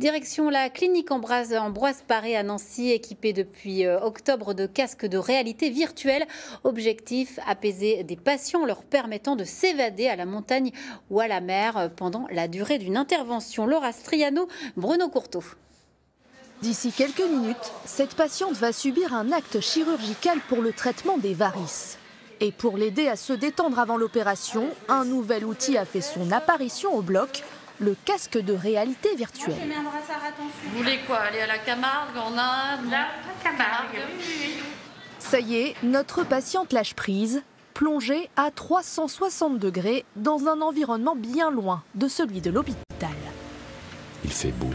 Direction la clinique Ambroise Paré à Nancy, équipée depuis octobre de casques de réalité virtuelle. Objectif, apaiser des patients en leur permettant de s'évader à la montagne ou à la mer pendant la durée d'une intervention. Laura Striano, Bruno Courteau. D'ici quelques minutes, cette patiente va subir un acte chirurgical pour le traitement des varices. Et pour l'aider à se détendre avant l'opération, un nouvel outil a fait son apparition au bloc, le casque de réalité virtuelle. Vous voulez quoi? Aller à la Camargue, en Inde? La Camargue. Ça y est, notre patiente lâche prise, plongée à 360 degrés dans un environnement bien loin de celui de l'hôpital. Il fait beau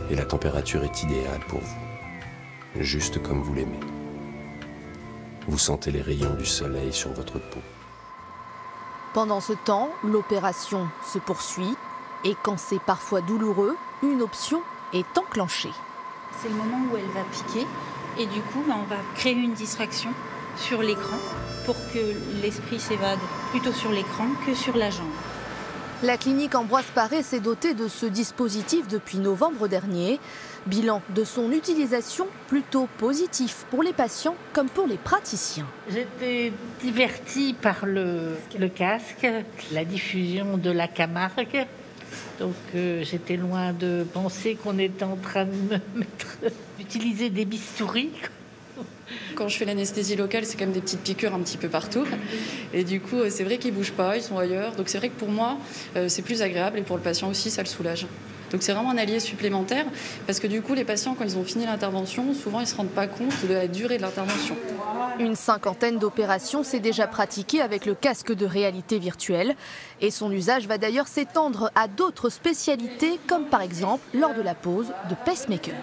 et la température est idéale pour vous, juste comme vous l'aimez. Vous sentez les rayons du soleil sur votre peau. Pendant ce temps, l'opération se poursuit et quand c'est parfois douloureux, une option est enclenchée. C'est le moment où elle va piquer et du coup on va créer une distraction sur l'écran pour que l'esprit s'évade plutôt sur l'écran que sur la jambe. La clinique Ambroise Paré s'est dotée de ce dispositif depuis novembre dernier. Bilan de son utilisation plutôt positif pour les patients comme pour les praticiens. J'étais divertie par le casque, la diffusion de la Camargue. Donc j'étais loin de penser qu'on était en train de d'utiliser des bistouris. Quand je fais l'anesthésie locale, c'est quand même des petites piqûres un petit peu partout. Et du coup, c'est vrai qu'ils ne bougent pas, ils sont ailleurs. Donc c'est vrai que pour moi, c'est plus agréable et pour le patient aussi, ça le soulage. Donc c'est vraiment un allié supplémentaire parce que du coup, les patients, quand ils ont fini l'intervention, souvent ils ne se rendent pas compte de la durée de l'intervention. Une cinquantaine d'opérations s'est déjà pratiquée avec le casque de réalité virtuelle. Et son usage va d'ailleurs s'étendre à d'autres spécialités, comme par exemple lors de la pose de pacemaker.